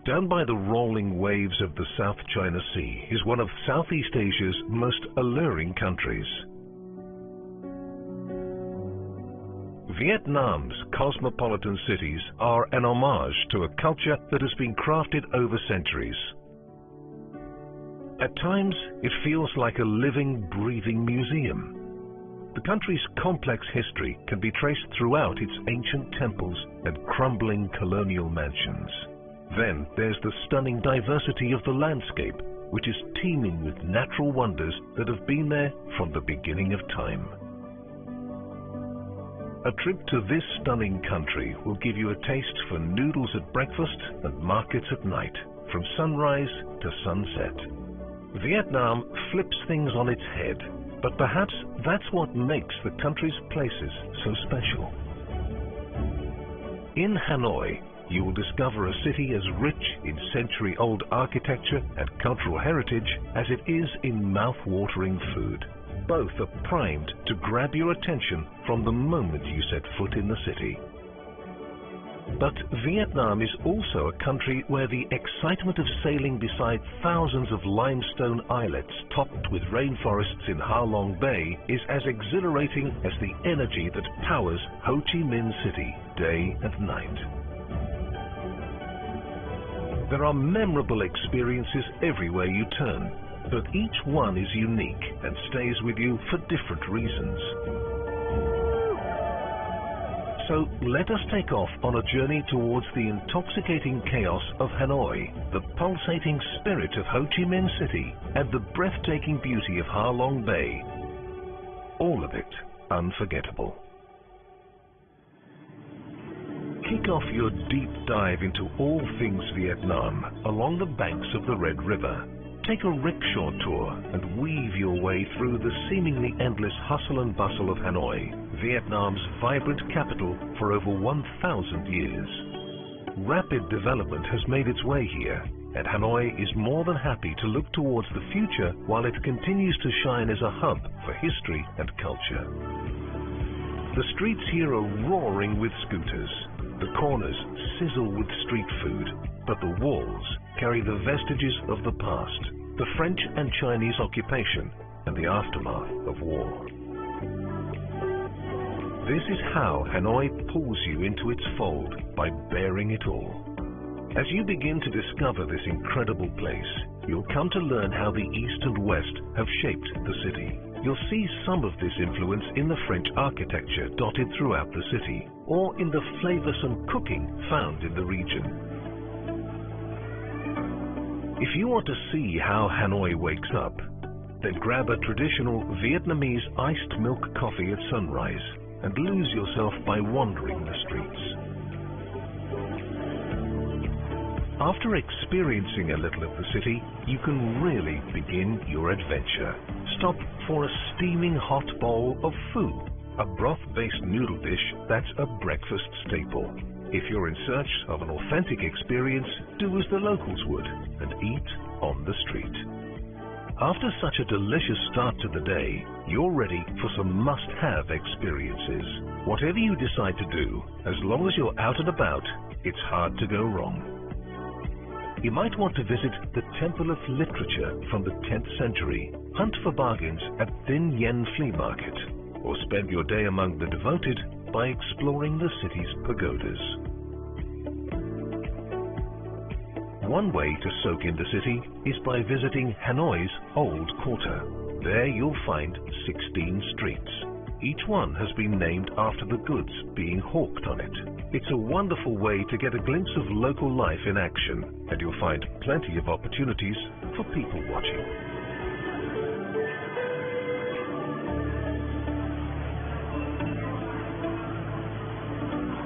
down by the rolling waves of the South China Sea, is one of Southeast Asia's most alluring countries. Vietnam's cosmopolitan cities are an homage to a culture that has been crafted over centuries. At times, it feels like a living, breathing museum. The country's complex history can be traced throughout its ancient temples and crumbling colonial mansions. Then there's the stunning diversity of the landscape, which is teeming with natural wonders that have been there from the beginning of time. A trip to this stunning country will give you a taste for noodles at breakfast and markets at night, from sunrise to sunset. Vietnam flips things on its head, but perhaps that's what makes the country's places so special. In Hanoi, you will discover a city as rich in century-old architecture and cultural heritage as it is in mouth-watering food. Both are primed to grab your attention from the moment you set foot in the city. But Vietnam is also a country where the excitement of sailing beside thousands of limestone islets topped with rainforests in Ha Long Bay is as exhilarating as the energy that powers Ho Chi Minh City day and night. There are memorable experiences everywhere you turn, but each one is unique and stays with you for different reasons. So let us take off on a journey towards the intoxicating chaos of Hanoi, the pulsating spirit of Ho Chi Minh City, and the breathtaking beauty of Ha Long Bay. All of it unforgettable. Kick off your deep dive into all things Vietnam along the banks of the Red River. Take a rickshaw tour and weave your way through the seemingly endless hustle and bustle of Hanoi, Vietnam's vibrant capital for over 1,000 years. Rapid development has made its way here, and Hanoi is more than happy to look towards the future while it continues to shine as a hub for history and culture. The streets here are roaring with scooters. The corners sizzle with street food, but the walls carry the vestiges of the past, the French and Chinese occupation, and the aftermath of war. This is how Hanoi pulls you into its fold, by bearing it all. As you begin to discover this incredible place, you'll come to learn how the East and West have shaped the city. You'll see some of this influence in the French architecture dotted throughout the city, or in the flavoursome cooking found in the region. If you want to see how Hanoi wakes up, then grab a traditional Vietnamese iced milk coffee at sunrise and lose yourself by wandering the streets. After experiencing a little of the city, you can really begin your adventure. Stop for a steaming hot bowl of pho, a broth-based noodle dish that's a breakfast staple. If you're in search of an authentic experience, do as the locals would and eat on the street. After such a delicious start to the day, you're ready for some must-have experiences. Whatever you decide to do, as long as you're out and about, it's hard to go wrong. You might want to visit the Temple of Literature from the 10th century, hunt for bargains at Dinh Yen Flea Market, or spend your day among the devoted by exploring the city's pagodas. One way to soak in the city is by visiting Hanoi's Old Quarter. There you'll find 16 streets. Each one has been named after the goods being hawked on it. It's a wonderful way to get a glimpse of local life in action, and you'll find plenty of opportunities for people watching.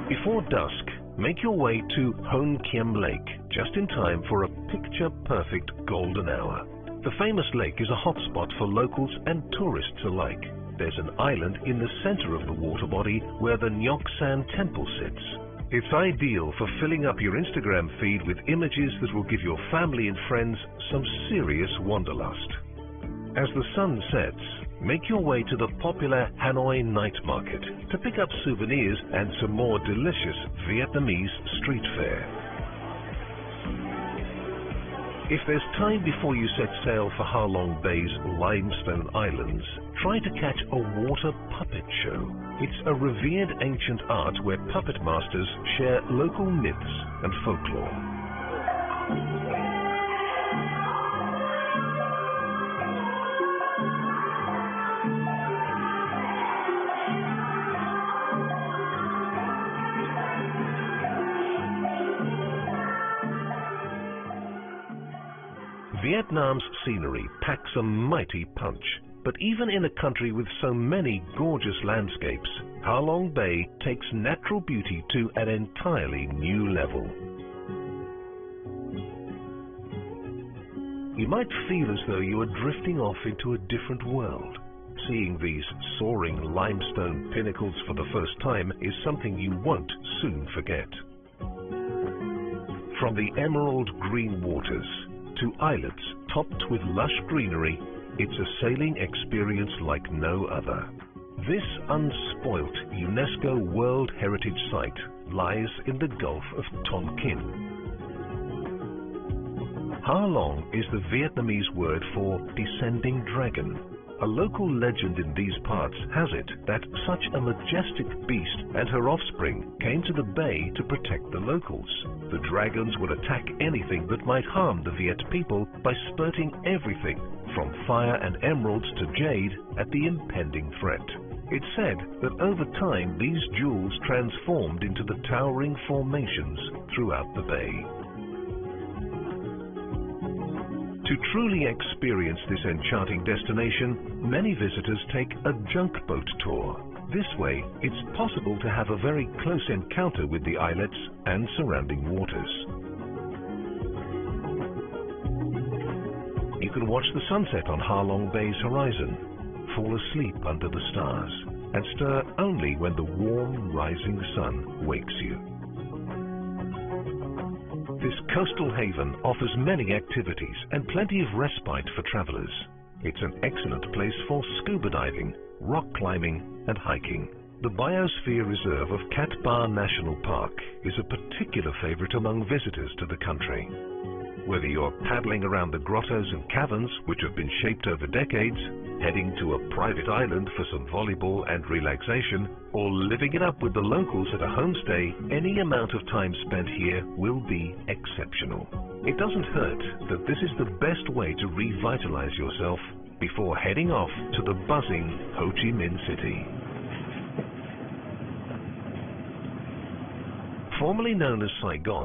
Before dusk, make your way to Hon Kiem Lake, just in time for a picture-perfect golden hour. The famous lake is a hotspot for locals and tourists alike. There's an island in the center of the water body where the Nyok San Temple sits. It's ideal for filling up your Instagram feed with images that will give your family and friends some serious wanderlust. As the sun sets, make your way to the popular Hanoi Night Market to pick up souvenirs and some more delicious Vietnamese street fare. If there's time before you set sail for Ha Long Bay's limestone islands, try to catch a water puppet show. It's a revered ancient art where puppet masters share local myths and folklore. Vietnam's scenery packs a mighty punch, but even in a country with so many gorgeous landscapes, Ha Long Bay takes natural beauty to an entirely new level. You might feel as though you are drifting off into a different world. Seeing these soaring limestone pinnacles for the first time is something you won't soon forget. From the emerald green waters to islets topped with lush greenery, it's a sailing experience like no other. This unspoilt UNESCO World Heritage Site lies in the Gulf of Tonkin. Ha Long is the Vietnamese word for descending dragon. A local legend in these parts has it that such a majestic beast and her offspring came to the bay to protect the locals. The dragons would attack anything that might harm the Viet people by spurting everything from fire and emeralds to jade at the impending threat. It's said that over time these jewels transformed into the towering formations throughout the bay. To truly experience this enchanting destination, many visitors take a junk boat tour. This way, it's possible to have a very close encounter with the islets and surrounding waters. You can watch the sunset on Ha Long Bay's horizon, fall asleep under the stars, and stir only when the warm, rising sun wakes you. This coastal haven offers many activities and plenty of respite for travelers. It's an excellent place for scuba diving, rock climbing, and hiking. The Biosphere Reserve of Cat Ba National Park is a particular favorite among visitors to the country. Whether you're paddling around the grottos and caverns, which have been shaped over decades, heading to a private island for some volleyball and relaxation, or living it up with the locals at a homestay, any amount of time spent here will be exceptional. It doesn't hurt that this is the best way to revitalize yourself before heading off to the buzzing Ho Chi Minh City. Formerly known as Saigon,